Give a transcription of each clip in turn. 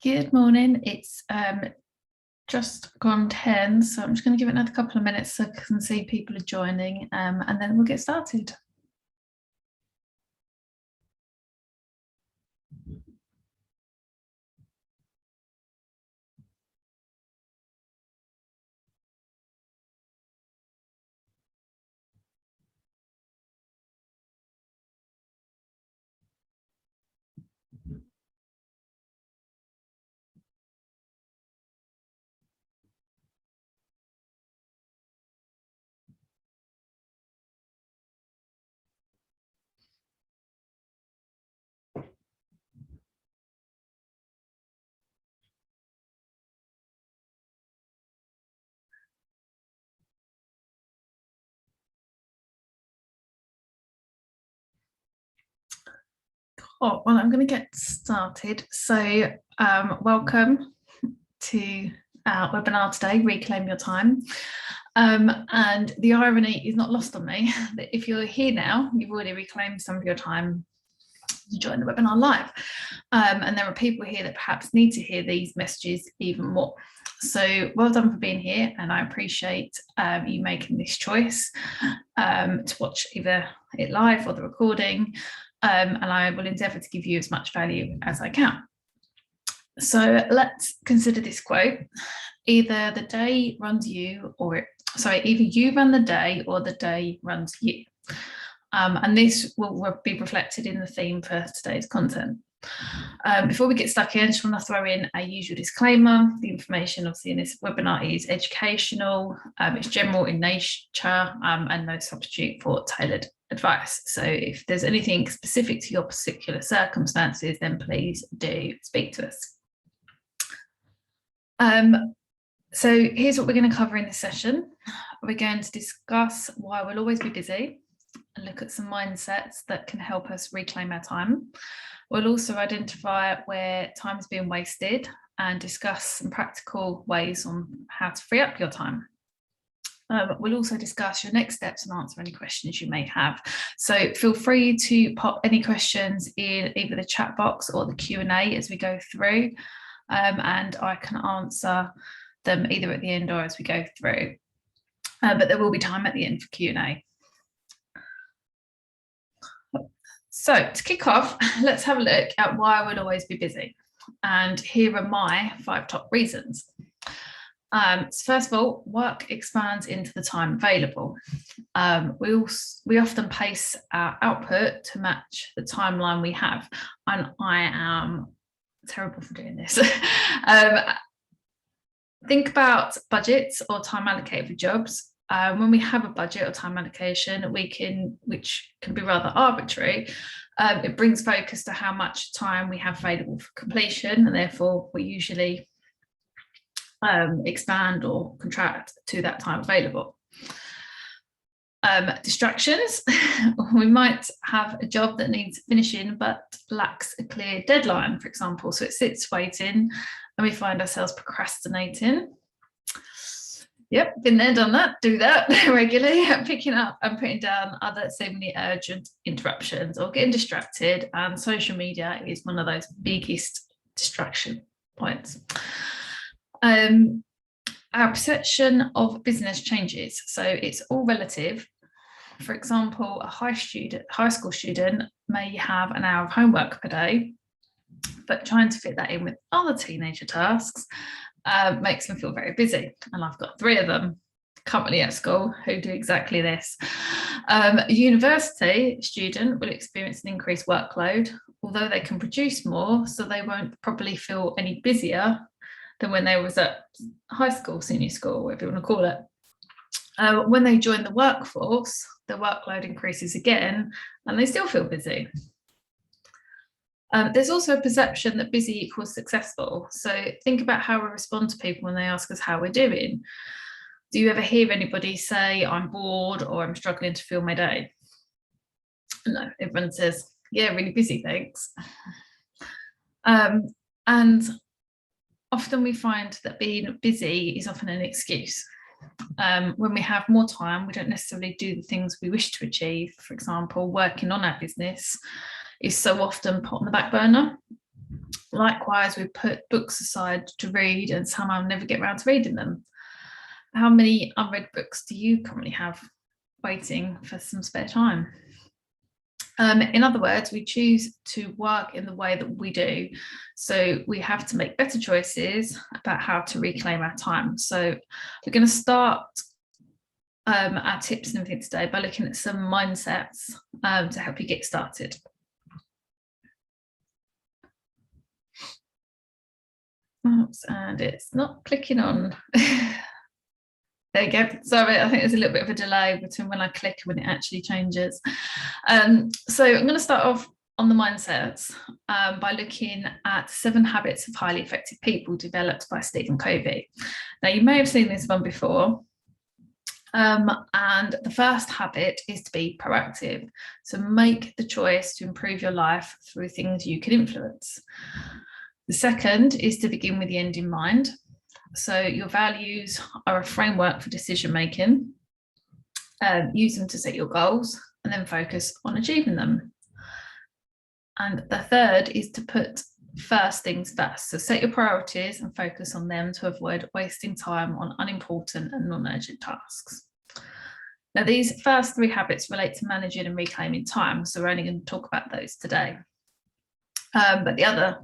Good morning. It's just gone 10, so I'm just going to give it another couple of minutes so I can see people are joining, and then we'll get started. Oh, well, I'm going to get started. So welcome to our webinar today, Reclaim Your Time. And the irony is not lost on me that if you're here now, you've already reclaimed some of your time to join the webinar live. And there are people here that perhaps need to hear these messages even more. So well done for being here, and I appreciate you making this choice to watch either it live or the recording, and I will endeavour to give you as much value as I can. So let's consider this quote: either the day runs you, either you run the day or the day runs you. And this will be reflected in the theme for today's content. Before we get stuck in, I just want to throw in a usual disclaimer. The information obviously in this webinar is educational, it's general in nature, and no substitute for tailored advice. So if there's anything specific to your particular circumstances, then please do speak to us. So here's what we're going to cover in this session. We're going to discuss why we'll always be busy and look at some mindsets that can help us reclaim our time. We'll also identify where time is being wasted and discuss some practical ways on how to free up your time. We'll also discuss your next steps and answer any questions you may have. So feel free to pop any questions in either the chat box or the Q&A as we go through, and I can answer them either at the end or as we go through. But there will be time at the end for Q&A. So to kick off, let's have a look at why I would always be busy. And here are my 5 top reasons. So first of all, work expands into the time available. We often pace our output to match the timeline we have, and I am terrible for doing this. Think about budgets or time allocated for jobs. When we have a budget or time allocation, which can be rather arbitrary, it brings focus to how much time we have available for completion, and therefore we usually expand or contract to that time available. Distractions. We might have a job that needs finishing but lacks a clear deadline, for example, so it sits waiting and we find ourselves procrastinating. Yep, been there, done that, do that regularly, picking up and putting down other seemingly urgent interruptions or getting distracted, and social media is one of those biggest distraction points. Our perception of business changes, so it's all relative. For example, a high school student may have an hour of homework per day, but trying to fit that in with other teenager tasks makes them feel very busy. And I've got 3 of them currently at school who do exactly this. A university student will experience an increased workload, although they can produce more, so they won't probably feel any busier than when they was at high school, senior school, whatever you want to call it. When they join the workforce, the workload increases again, and they still feel busy. There's also a perception that busy equals successful. So think about how we respond to people when they ask us how we're doing. Do you ever hear anybody say, I'm bored or I'm struggling to fill my day? No, everyone says, yeah, really busy, thanks. And often we find that being busy is often an excuse. When we have more time, we don't necessarily do the things we wish to achieve. For example, working on our business is so often put on the back burner. Likewise, we put books aside to read and somehow never get around to reading them. How many unread books do you currently have waiting for some spare time? In other words, we choose to work in the way that we do. So we have to make better choices about how to reclaim our time. So we're going to start our tips and everything today by looking at some mindsets to help you get started. Oops, and it's not clicking on. There you go. Sorry, I think there's a little bit of a delay between when I click and when it actually changes. So I'm going to start off on the mindsets by looking at 7 habits of highly effective people developed by Stephen Covey. Now, you may have seen this one before. And the first habit is to be proactive. So make the choice to improve your life through things you can influence. The second is to begin with the end in mind. So your values are a framework for decision making. Use them to set your goals and then focus on achieving them. And the third is to put first things first. So set your priorities and focus on them to avoid wasting time on unimportant and non-urgent tasks. Now, these first 3 habits relate to managing and reclaiming time. So we're only going to talk about those today. But the other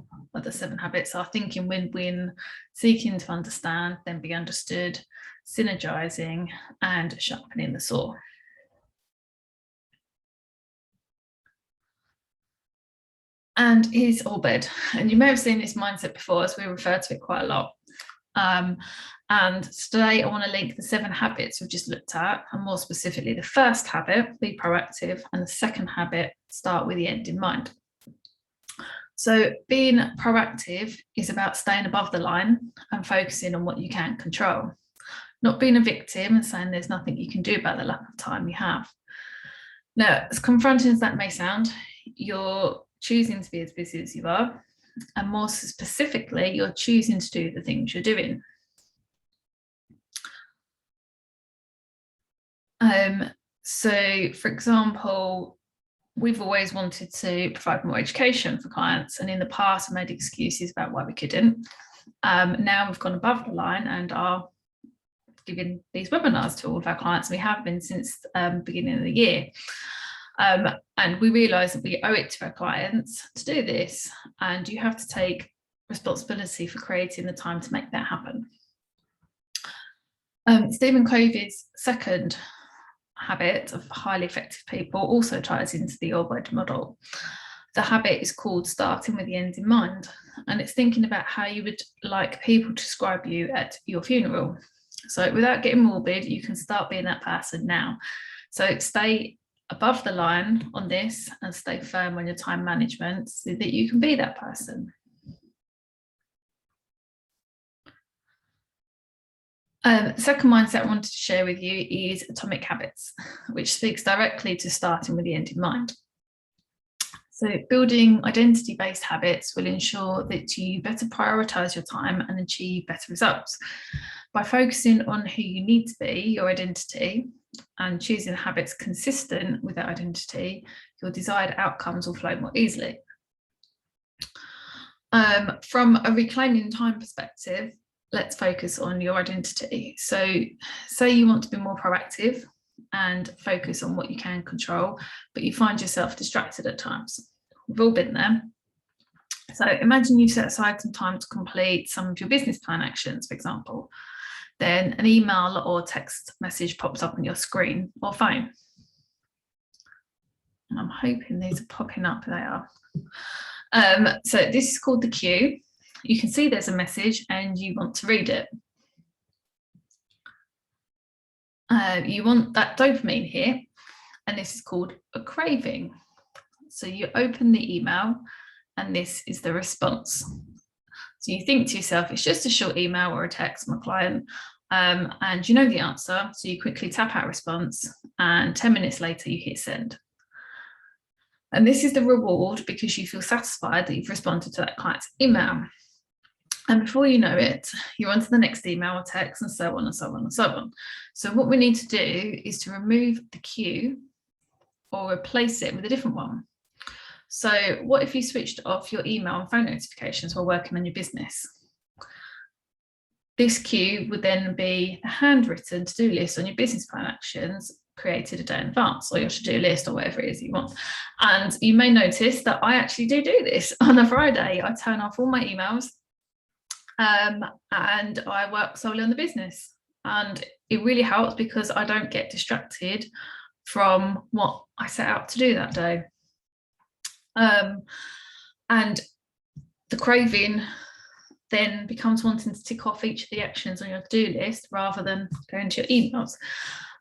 7 habits are thinking win-win, seeking to understand, then be understood, synergizing, and sharpening the saw. And here's Orbed. And you may have seen this mindset before, as we refer to it quite a lot. And today I want to link the 7 habits we've just looked at, and more specifically the first habit, be proactive, and the second habit, start with the end in mind. So being proactive is about staying above the line and focusing on what you can control, not being a victim and saying there's nothing you can do about the lack of time you have. Now, as confronting as that may sound, you're choosing to be as busy as you are, and more specifically, you're choosing to do the things you're doing. So, for example, we've always wanted to provide more education for clients, and in the past made excuses about why we couldn't. Now we've gone above the line and are giving these webinars to all of our clients. We have been since the beginning of the year. And we realise that we owe it to our clients to do this, and you have to take responsibility for creating the time to make that happen. Stephen Covey's second habit of highly effective people also ties into the Orbed model. The habit is called starting with the end in mind, and it's thinking about how you would like people to describe you at your funeral. So without getting morbid, you can start being that person now. So stay above the line on this and stay firm on your time management so that you can be that person. Second mindset I wanted to share with you is atomic habits, which speaks directly to starting with the end in mind. So building identity-based habits will ensure that you better prioritise your time and achieve better results. By focusing on who you need to be, your identity, and choosing habits consistent with that identity, your desired outcomes will flow more easily. From a reclaiming time perspective, let's focus on your identity. So say you want to be more proactive and focus on what you can control, but you find yourself distracted at times. We've all been there. So imagine you set aside some time to complete some of your business plan actions, for example. Then an email or text message pops up on your screen or phone. And I'm hoping these are popping up, they are. So this is called the queue. You can see there's a message and you want to read it. You want that dopamine here, and this is called a craving. So you open the email and this is the response. So you think to yourself, it's just a short email or a text from a client, and you know the answer, so you quickly tap out response, and 10 minutes later you hit send. And this is the reward because you feel satisfied that you've responded to that client's email. And before you know it, you're on to the next email or text, and so on and so on and so on. So what we need to do is to remove the queue or replace it with a different one. So what if you switched off your email and phone notifications while working on your business? This queue would then be a handwritten to-do list on your business plan actions created a day in advance, or your to-do list, or whatever it is you want. And you may notice that I actually do this on a Friday. I turn off all my emails and I work solely on the business. And it really helps because I don't get distracted from what I set out to do that day. And the craving then becomes wanting to tick off each of the actions on your to-do list rather than going to your emails.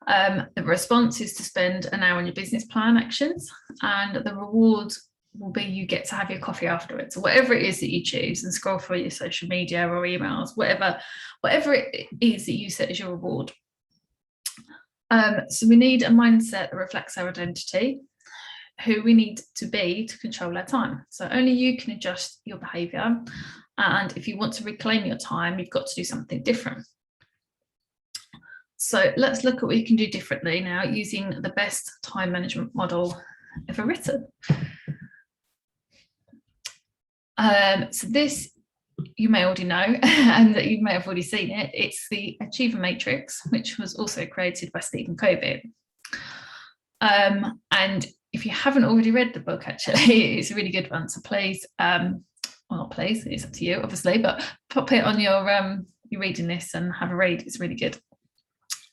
The response is to spend an hour on your business plan actions, and the reward will be you get to have your coffee afterwards, or whatever it is that you choose, and scroll through your social media or emails, whatever it is that you set as your reward. So we need a mindset that reflects our identity, who we need to be to control our time. So only you can adjust your behaviour, and if you want to reclaim your time, you've got to do something different. So let's look at what you can do differently now using the best time management model ever written. So this you may already know, and that you may have already seen it. It's the Achiever Matrix, which was also created by Stephen Covey. And if you haven't already read the book, actually, it's a really good one. So please, well, not please, it's up to you, obviously, but pop it on your reading list and have a read. It's really good.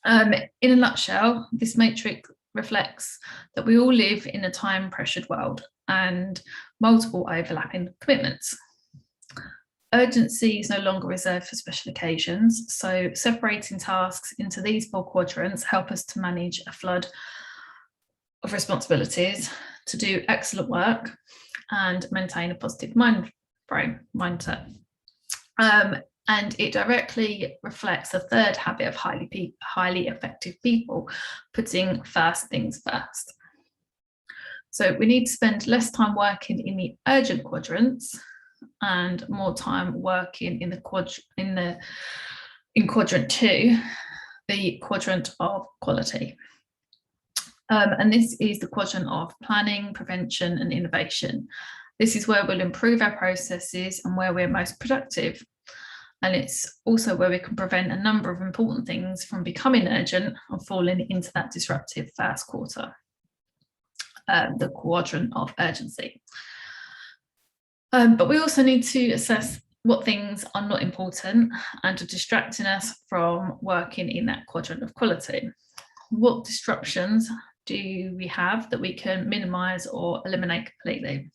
In a nutshell, this matrix reflects that we all live in a time-pressured world and multiple overlapping commitments. Urgency is no longer reserved for special occasions, so separating tasks into these 4 quadrants help us to manage a flood of responsibilities, to do excellent work and maintain a positive mindset. And it directly reflects the 3rd habit of highly effective people, putting first things first. So we need to spend less time working in the urgent quadrants and more time working in quadrant 2, the quadrant of quality. And this is the quadrant of planning, prevention, and innovation. This is where we'll improve our processes and where we're most productive. And it's also where we can prevent a number of important things from becoming urgent and falling into that disruptive first quarter, the quadrant of urgency. But we also need to assess what things are not important and are distracting us from working in that quadrant of quality. What disruptions do we have that we can minimise or eliminate completely?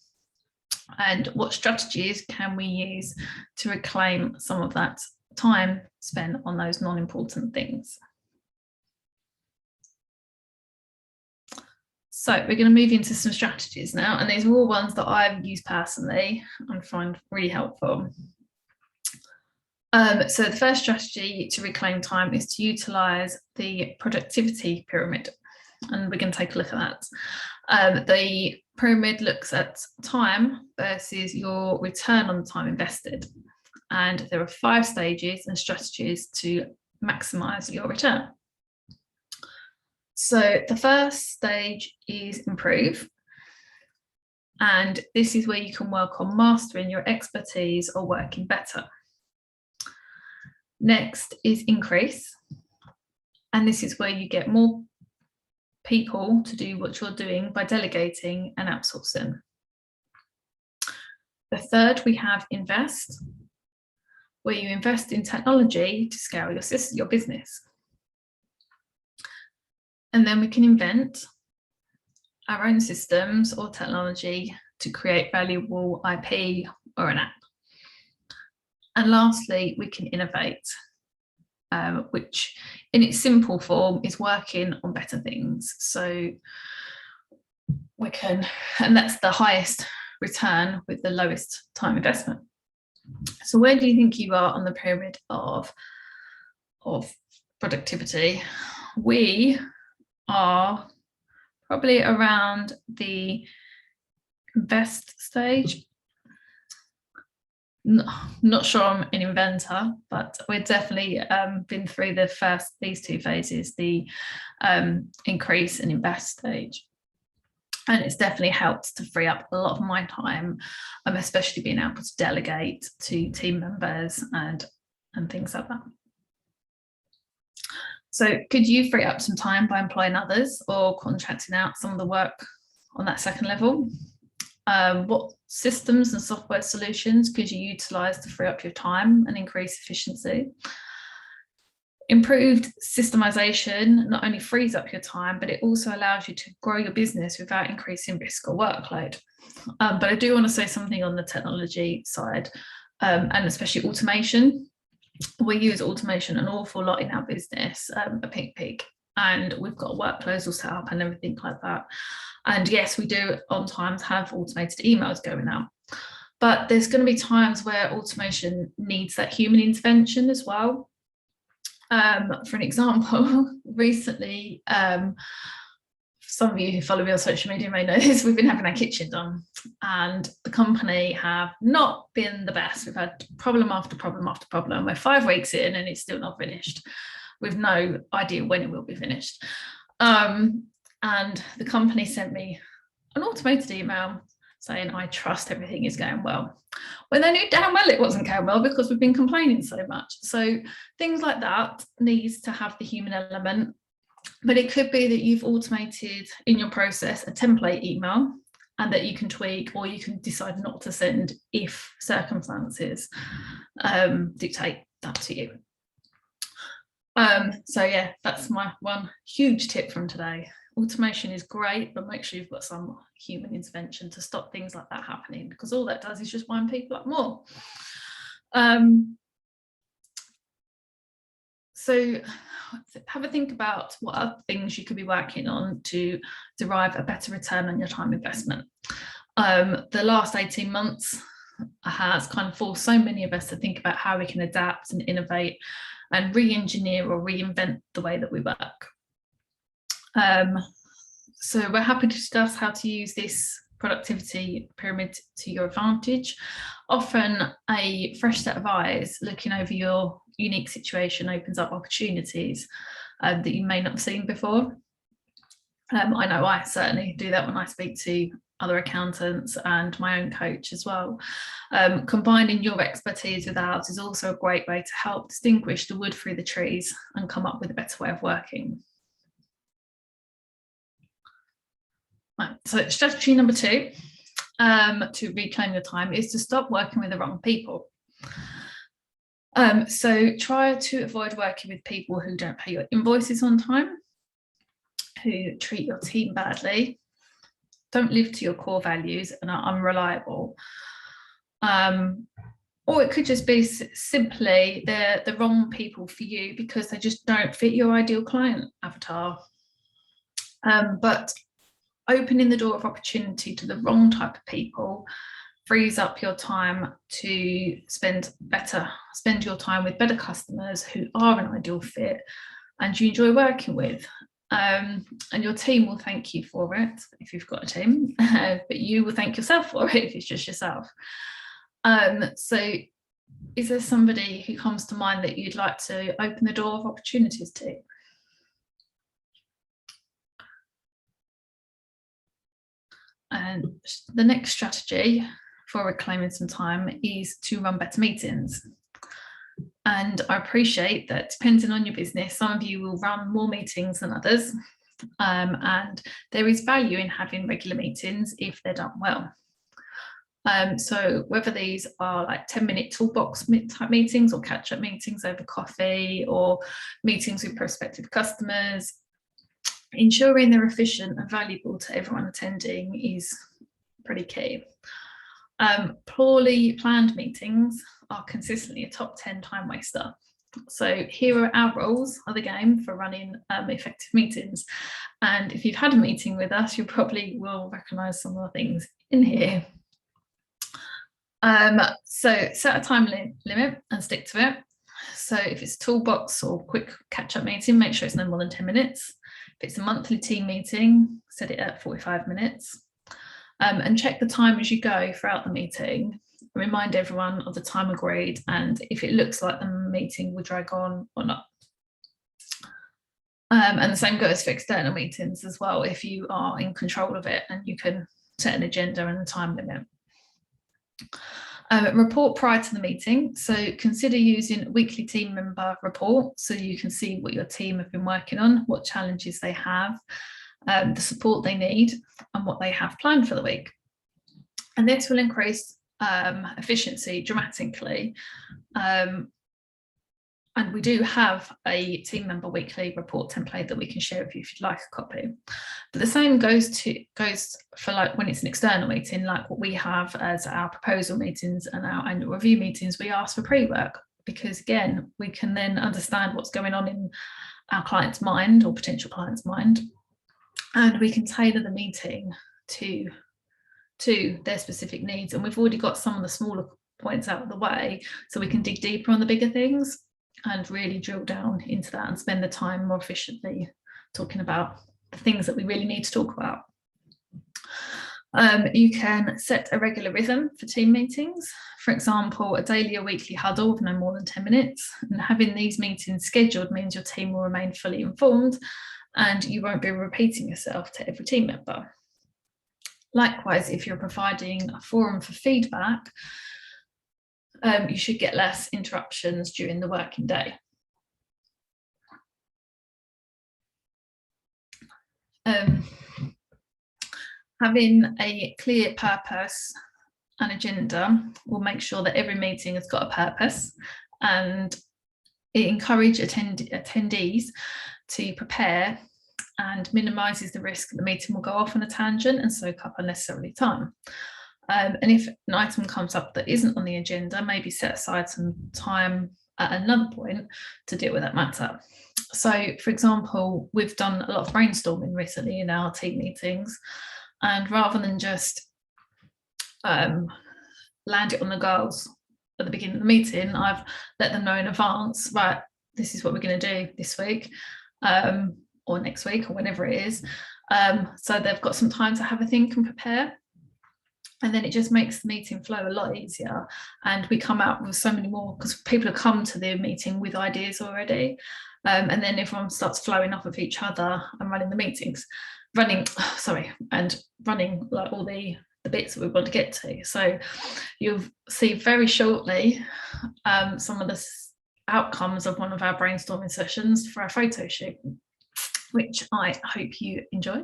And what strategies can we use to reclaim some of that time spent on those non-important things? So we're going to move into some strategies now, and these are all ones that I've used personally and find really helpful. So the first strategy to reclaim time is to utilise the productivity pyramid, and we're going to take a look at that. The pyramid looks at time versus your return on the time invested, and there are 5 stages and strategies to maximise your return. So the first stage is improve, and this is where you can work on mastering your expertise or working better. Next is increase, and this is where you get more people to do what you're doing by delegating and outsourcing. The third, we have invest, where you invest in technology to scale your business. And then we can invent our own systems or technology to create valuable IP or an app. And lastly, we can innovate, which in its simple form is working on better things. So we can, and that's the highest return with the lowest time investment. So where do you think you are on the pyramid of productivity? We are probably around the invest stage. Not sure I'm an inventor, but we've definitely been through these 2 phases, the increase and invest stage. And it's definitely helped to free up a lot of my time, especially being able to delegate to team members and things like that. So could you free up some time by employing others or contracting out some of the work on that second level? What systems and software solutions could you utilise to free up your time and increase efficiency? Improved systemization not only frees up your time, but it also allows you to grow your business without increasing risk or workload. But I do want to say something on the technology side, and especially automation. We use automation an awful lot in our business, a Pink, and we've got workflows all set up and everything like that. And yes, we do on times have automated emails going out, but there's going to be times where automation needs that human intervention as well. For an example, recently, some of you who follow me on social media may know this, we've been having our kitchen done, and the company have not been the best. We've had problem after problem after problem. We're 5 weeks in and it's still not finished, with no idea when it will be finished. And the company sent me an automated email saying, I trust everything is going well, when they knew damn well it wasn't going well because we've been complaining so much. So things like that needs to have the human element, but it could be that you've automated in your process a template email and that you can tweak, or you can decide not to send if circumstances dictate that to you. So yeah, that's my one huge tip from today. Automation is great, but make sure you've got some human intervention to stop things like that happening, because all that does is just wind people up more. So have a think about what other things you could be working on to derive a better return on your time investment. The last 18 months has kind of forced so many of us to think about how we can adapt and innovate and re-engineer or reinvent the way that we work. So we're happy to discuss how to use this productivity pyramid to your advantage. Often a fresh set of eyes looking over your unique situation opens up opportunities that you may not have seen before. I know I certainly do that when I speak to other accountants and my own coach as well. Combining your expertise with ours is also a great way to help distinguish the wood through the trees and come up with a better way of working. Right, so strategy number 2 to reclaim your time is to stop working with the wrong people. So try to avoid working with people who don't pay your invoices on time, who treat your team badly, don't live to your core values and are unreliable. Or it could just be simply they're the wrong people for you because they just don't fit your ideal client avatar. But opening the door of opportunity to the wrong type of people frees up your time to spend your time with better customers who are an ideal fit and you enjoy working with. And your team will thank you for it if you've got a team, but you will thank yourself for it if it's just yourself. So is there somebody who comes to mind that you'd like to open the door of opportunities to? And the next strategy for reclaiming some time is to run better meetings. And I appreciate that depending on your business, some of you will run more meetings than others. And there is value in having regular meetings if they're done well. So whether these are like 10-minute toolbox type meetings or catch-up meetings over coffee or meetings with prospective customers, ensuring they're efficient and valuable to everyone attending is pretty key. Poorly planned meetings are consistently a top 10 time waster. So here are our rules of the game for running effective meetings. And if you've had a meeting with us, you probably will recognise some of the things in here. So set a time limit and stick to it. So if it's a toolbox or quick catch-up meeting, make sure it's no more than 10 minutes. If it's a monthly team meeting, set it at 45 minutes. And check the time as you go throughout the meeting. Remind everyone of the time agreed and if it looks like the meeting will drag on or not. And the same goes for external meetings as well, if you are in control of it and you can set an agenda and a time limit. Report prior to the meeting. So consider using a weekly team member report so you can see what your team have been working on, what challenges they have, the support they need, and what they have planned for the week. And this will increase efficiency dramatically. And we do have a team member weekly report template that we can share with you if you'd like a copy. But the same goes for like when it's an external meeting, like what we have as our proposal meetings and our annual review meetings. We ask for pre-work because, again, we can then understand what's going on in our client's mind or potential client's mind, and we can tailor the meeting to their specific needs. And we've already got some of the smaller points out of the way, so we can dig deeper on the bigger things and really drill down into that and spend the time more efficiently talking about the things that we really need to talk about. You can set a regular rhythm for team meetings. For example, a daily or weekly huddle of no more than 10 minutes. And having these meetings scheduled means your team will remain fully informed and you won't be repeating yourself to every team member. Likewise, if you're providing a forum for feedback, you should get less interruptions during the working day. Having a clear purpose and agenda will make sure that every meeting has got a purpose, and it encourages attendees to prepare and minimises the risk that the meeting will go off on a tangent and soak up unnecessarily time. And if an item comes up that isn't on the agenda, maybe set aside some time at another point to deal with that matter. So, for example, we've done a lot of brainstorming recently in our team meetings, and rather than just land it on the girls at the beginning of the meeting, I've let them know in advance, right, this is what we're going to do this week or next week or whenever it is. So they've got some time to have a think and prepare. And then it just makes the meeting flow a lot easier, and we come out with so many more, because people have come to the meeting with ideas already, and then everyone starts flowing off of each other and running the meetings, running like all the bits that we want to get to. So you'll see very shortly some of the outcomes of one of our brainstorming sessions for our photo shoot, which I hope you enjoy.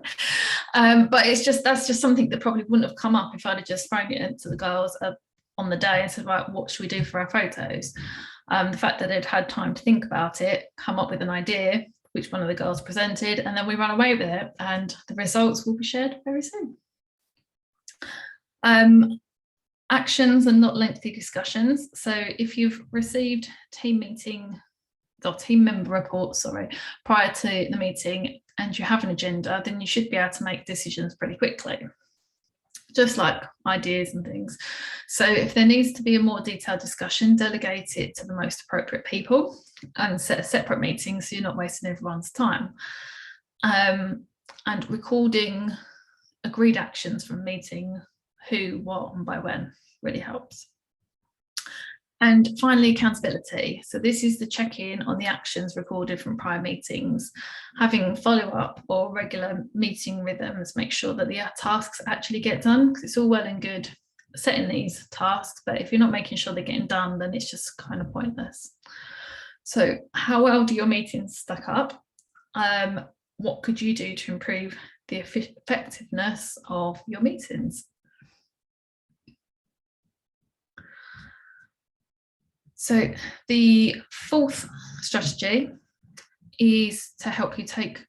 But that's just something that probably wouldn't have come up if I'd have just thrown it into the girls on the day and said, right, what should we do for our photos? The fact that they'd had time to think about it, come up with an idea, which one of the girls presented, and then we run away with it, and the results will be shared very soon. Actions and not lengthy discussions. So if you've received team member reports, prior to the meeting, and you have an agenda, then you should be able to make decisions pretty quickly, just like ideas and things. So if there needs to be a more detailed discussion, delegate it to the most appropriate people and set a separate meeting so you're not wasting everyone's time. And recording agreed actions from meeting, who, what, and by when, really helps. And finally, accountability. So this is the check-in on the actions recorded from prior meetings. Having follow-up or regular meeting rhythms, make sure that the tasks actually get done, because it's all well and good setting these tasks, but if you're not making sure they're getting done, then it's just kind of pointless. So how well do your meetings stack up? What could you do to improve the effectiveness of your meetings? So the fourth strategy is to help you take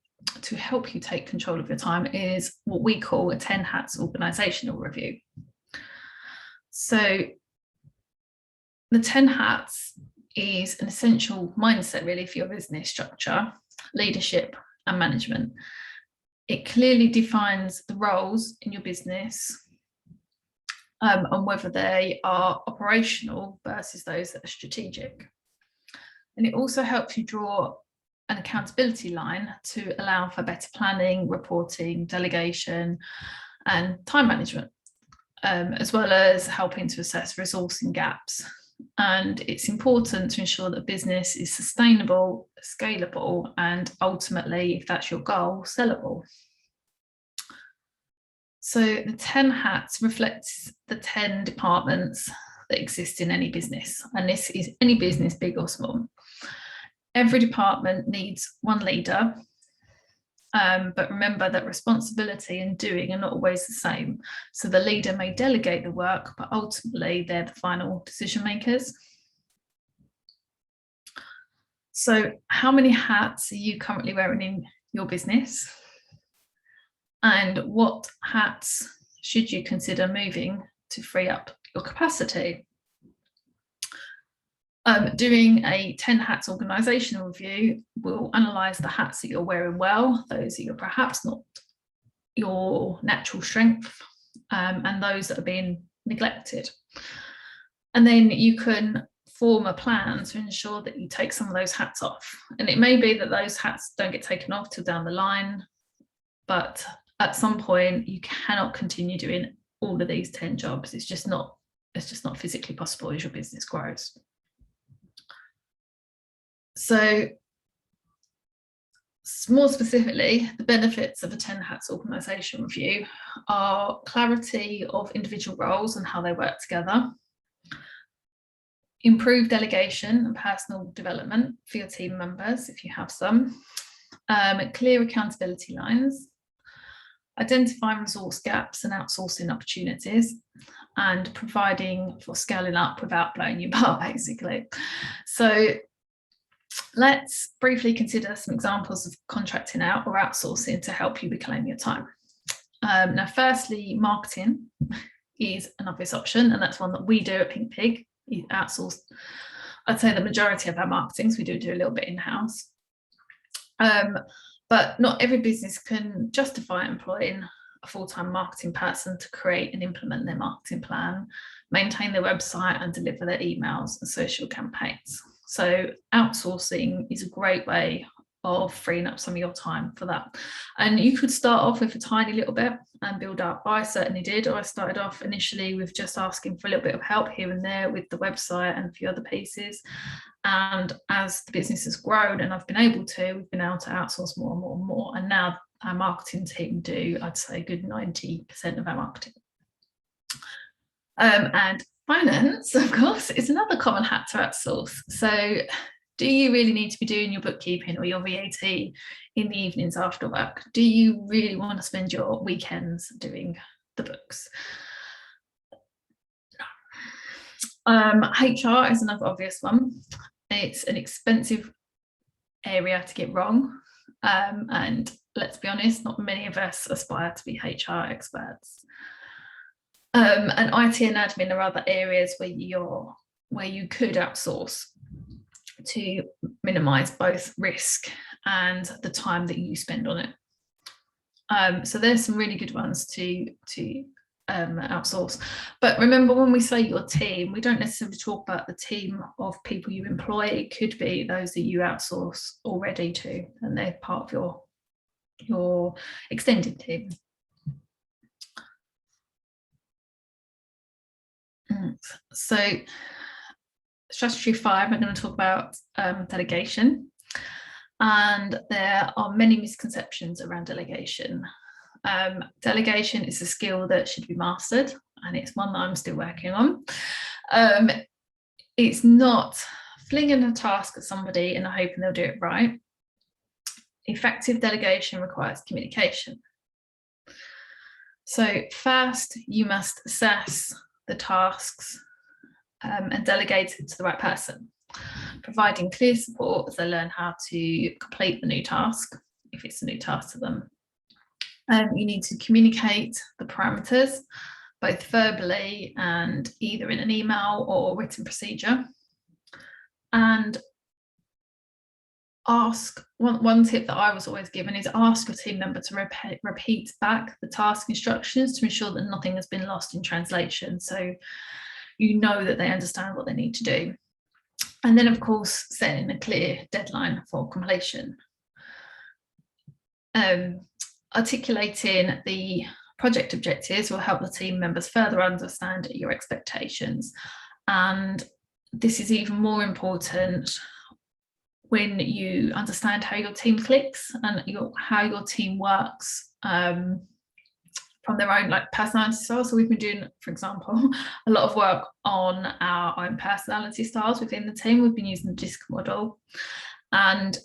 control of your time, is what we call a 10 hats organizational review. So the 10 hats is an essential mindset really for your business structure, leadership and management. It clearly defines the roles in your business and whether they are operational versus those that are strategic. And it also helps you draw an accountability line to allow for better planning, reporting, delegation, and time management, as well as helping to assess resourcing gaps And it's important to ensure that business is sustainable, scalable, and ultimately, if that's your goal, sellable. So the 10 hats reflects the 10 departments that exist in any business. And this is any business, big or small. Every department needs one leader. But remember that responsibility and doing are not always the same. So the leader may delegate the work, but ultimately they're the final decision makers. So how many hats are you currently wearing in your business? And what hats should you consider moving to free up your capacity? Doing a 10 hats organisational review will analyse the hats that you're wearing well, those that you're perhaps not your natural strength, and those that are being neglected. And then you can form a plan to ensure that you take some of those hats off. And it may be that those hats don't get taken off till down the line, but at some point you cannot continue doing all of these 10 jobs. It's just not physically possible as your business grows. So more specifically, the benefits of a 10 hats organisation review are clarity of individual roles and how they work together, improve delegation and personal development for your team members if you have some, clear accountability lines, identifying resource gaps and outsourcing opportunities, and providing for scaling up without blowing you apart, basically. So let's briefly consider some examples of contracting out or outsourcing to help you reclaim your time. Now, firstly, marketing is an obvious option, and that's one that we do at Pink Pig. You outsource, I'd say, the majority of our marketing, so we do a little bit in-house. But not every business can justify employing a full-time marketing person to create and implement their marketing plan, maintain their website, and deliver their emails and social campaigns. So outsourcing is a great way of freeing up some of your time for that. And you could start off with a tiny little bit and build up. I certainly did. I started off initially with just asking for a little bit of help here and there with the website and a few other pieces. And as the business has grown and I've been able to, we've been able to outsource more and more and more. And now our marketing team do, I'd say, a good 90% of our marketing. And finance, of course, is another common hat to outsource. So do you really need to be doing your bookkeeping or your VAT in the evenings after work? Do you really want to spend your weekends doing the books? HR is another obvious one. It's an expensive area to get wrong. And let's be honest, not many of us aspire to be HR experts. And IT and admin are other areas where you could outsource to minimise both risk and the time that you spend on it. So there's some really good ones to outsource. But remember, when we say your team, we don't necessarily talk about the team of people you employ. It could be those that you outsource already to, and they're part of your extended team. So strategy 5, I'm going to talk about delegation. And there are many misconceptions around delegation. Delegation is a skill that should be mastered, and it's one that I'm still working on. It's not flinging a task at somebody and hoping they'll do it right. Effective delegation requires communication. So first, you must assess the tasks and delegate it to the right person, providing clear support as they learn how to complete the new task, if it's a new task to them. You need to communicate the parameters, both verbally and either in an email or written procedure. And one tip that I was always given is ask your team member to repeat back the task instructions to ensure that nothing has been lost in translation, so you know that they understand what they need to do. And then, of course, setting a clear deadline for completion. Articulating the project objectives will help the team members further understand your expectations and this is even more important when you understand how your team clicks and how your team works from their own like personality styles. So we've been doing, for example, a lot of work on our own personality styles within the team. We've been using the DISC model and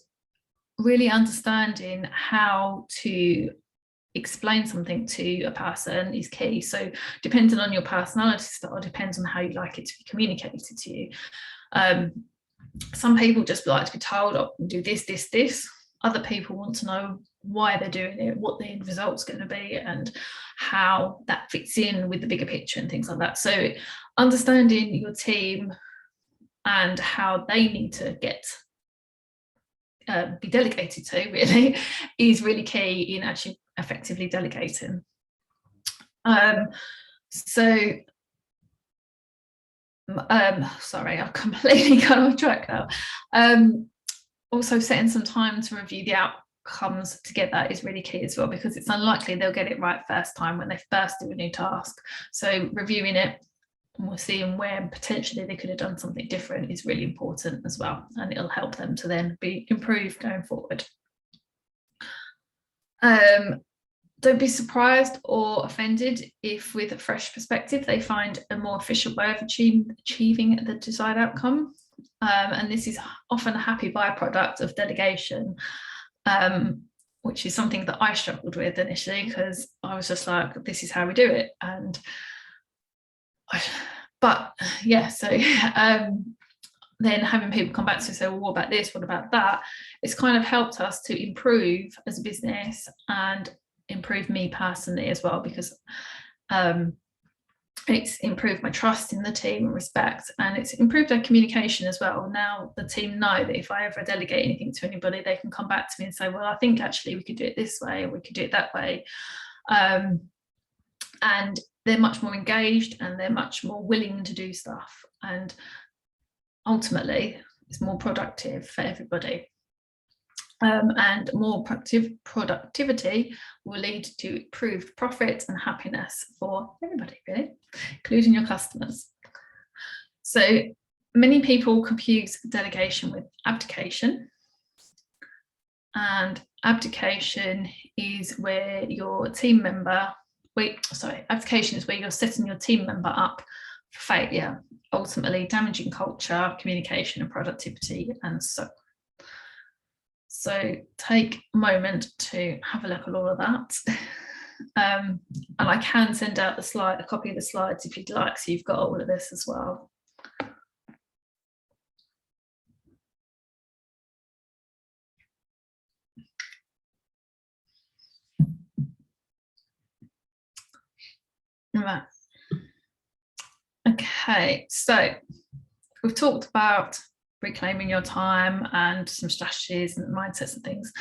really understanding how to explain something to a person is key. So depending on your personality style, depends on how you like it to be communicated to you. Some people just like to be told, oh, do this, this, this. Other people want to know why they're doing it, what the end result's going to be, and how that fits in with the bigger picture and things like that. So understanding your team and how they need to get be delegated to really is really key in actually effectively delegating. Sorry, I've completely gone off track now. Also setting some time to review the outcomes to get that is really key as well, because it's unlikely they'll get it right first time when they first do a new task. So reviewing it and we're seeing where potentially they could have done something different is really important as well, and it'll help them to then be improved going forward. Don't be surprised or offended if with a fresh perspective they find a more efficient way of achieving the desired outcome. And this is often a happy byproduct of delegation, which is something that I struggled with initially, because I was just like, this is how we do it. But yeah, so then having people come back to say, well, what about this, what about that? It's kind of helped us to improve as a business and improve me personally as well, because it's improved my trust in the team and respect, and it's improved our communication as well. Now the team know that if I ever delegate anything to anybody, they can come back to me and say, well, I think actually we could do it this way, or we could do it that way. And they're much more engaged and they're much more willing to do stuff, and ultimately it's more productive for everybody. And more productivity will lead to improved profit and happiness for everybody, really, including your customers. So many people confuse delegation with abdication. And abdication is where your team member, abdication is where you're setting your team member up for failure, ultimately damaging culture, communication and productivity, and so on. So take a moment to have a look at all of that. And I can send out a copy of the slides if you'd like, so you've got all of this as well. Right. Okay, so we've talked about reclaiming your time and some strategies and mindsets and things,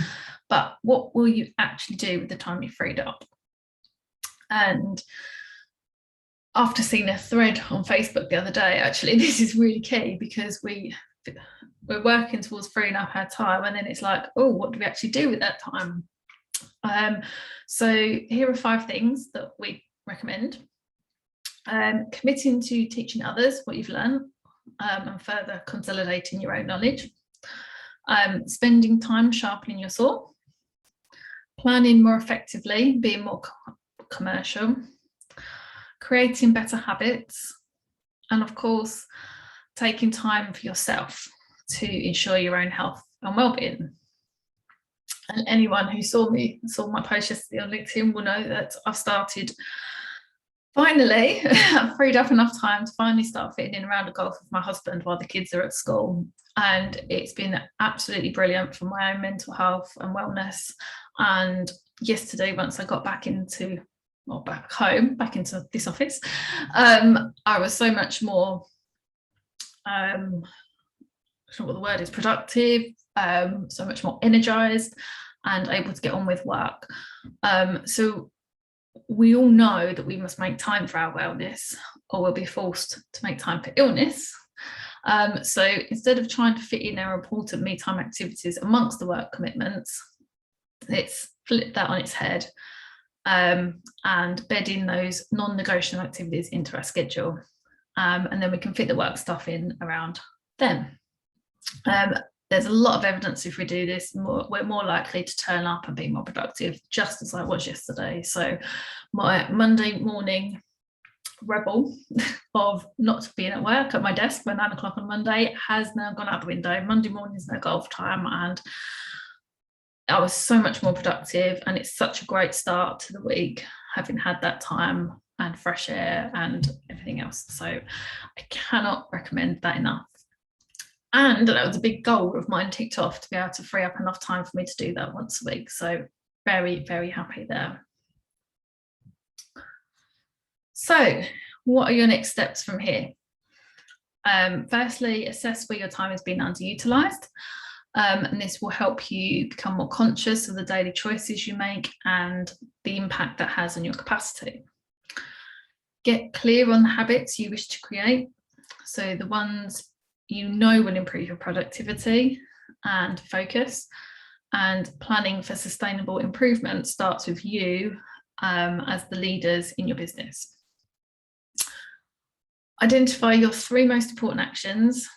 but what will you actually do with the time you freed up? And after seeing a thread on Facebook the other day, actually this is really key, because we're working towards freeing up our time, and then it's like, oh, what do we actually do with that time? So here are 5 things that we recommend. Committing to teaching others what you've learned, and further consolidating your own knowledge. Spending time sharpening your saw. Planning more effectively, being more commercial. Creating better habits. And of course, taking time for yourself to ensure your own health and well-being. And anyone who saw my post yesterday on LinkedIn will know that I've started, finally, I've freed up enough time to finally start fitting in a round of golf with my husband while the kids are at school. And it's been absolutely brilliant for my own mental health and wellness. And yesterday, once I got back into this office, I was so much more, I don't know what the word is, productive, so much more energized and able to get on with work. So we all know that we must make time for our wellness, or we'll be forced to make time for illness. So instead of trying to fit in our important me time activities amongst the work commitments, let's flip that on its head, and bed in those non-negotiable activities into our schedule. and then we can fit the work stuff in around them. There's a lot of evidence if we do this, we're more likely to turn up and be more productive, just as I was yesterday. So my Monday morning rebel of not being at work at my desk by 9 o'clock on Monday has now gone out the window. Monday morning is no golf time, and I was so much more productive, and it's such a great start to the week, having had that time and fresh air and everything else. So I cannot recommend that enough. And that was a big goal of mine ticked off, to be able to free up enough time for me to do that once a week. So very, very happy there. So what are your next steps from here? Firstly, assess where your time has been underutilised. And this will help you become more conscious of the daily choices you make and the impact that has on your capacity. Get clear on the habits you wish to create. So the ones you know will improve your productivity and focus, and planning for sustainable improvement starts with you as the leaders in your business. Identify your 3 most important actions,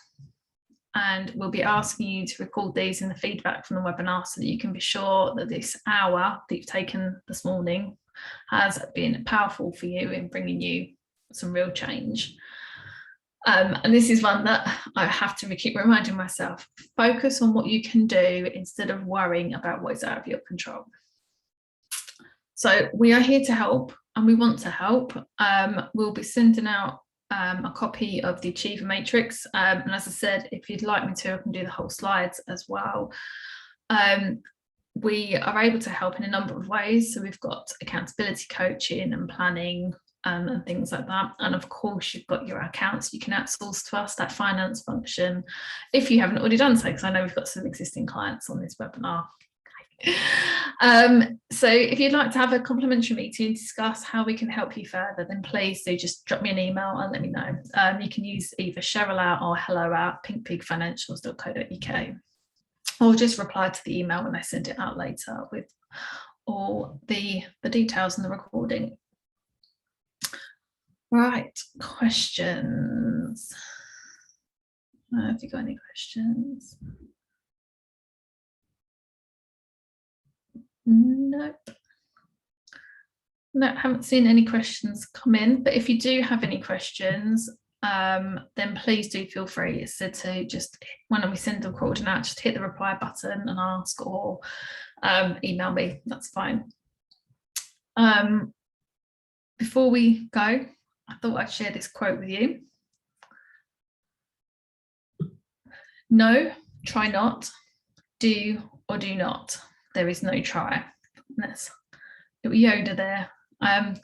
and we'll be asking you to record these in the feedback from the webinar so that you can be sure that this hour that you've taken this morning has been powerful for you in bringing you some real change. And this is one that I have to keep reminding myself, focus on what you can do instead of worrying about what is out of your control. So we are here to help, and we want to help. We'll be sending out a copy of the Achiever Matrix. And as I said, if you'd like me to, I can do the whole slides as well. We are able to help in a number of ways. So we've got accountability coaching and planning, and things like that. And of course, you've got your accounts you can outsource to us, that finance function, if you haven't already done so, because I know we've got some existing clients on this webinar. So if you'd like to have a complimentary meeting to discuss how we can help you further, then please do just drop me an email and let me know. You can use either Cheryl or hello@pinkpigfinancials.co.uk, or just reply to the email when I send it out later with all the details and the recording. Right, questions. Have you got any questions? Nope. No, haven't seen any questions come in, but if you do have any questions, then please do feel free to just, when we send the recording out, just hit the reply button and ask, or email me, that's fine. Before we go, I thought I'd share this quote with you. No, try not. Do or do not. There is no try. That's Yoda there.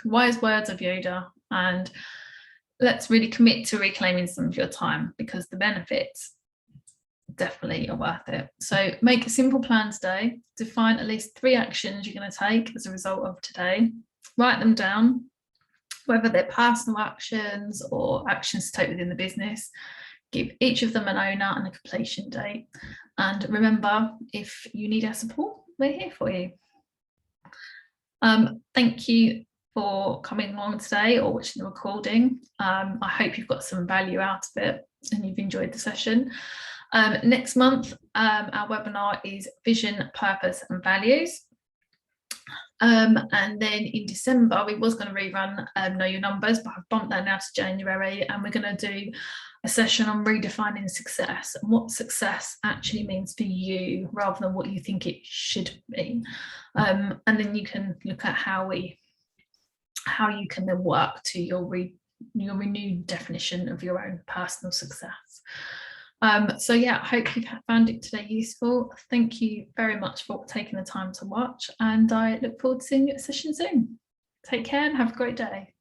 Wise words of Yoda. And let's really commit to reclaiming some of your time, because the benefits definitely are worth it. So make a simple plan today. Define at least 3 actions you're going to take as a result of today. Write them down, whether they're personal actions or actions to take within the business. Give each of them an owner and a completion date. And remember, if you need our support, we're here for you. Thank you for coming along today or watching the recording. I hope you've got some value out of it and you've enjoyed the session. Next month, our webinar is Vision, Purpose and Values. And then in December, we was going to rerun Know Your Numbers, but I've bumped that now to January, and we're going to do a session on redefining success and what success actually means for you rather than what you think it should be. And then you can look at how you can then work to your renewed definition of your own personal success. So yeah, I hope you've found it today useful. Thank you very much for taking the time to watch, and I look forward to seeing you at session soon. Take care and have a great day.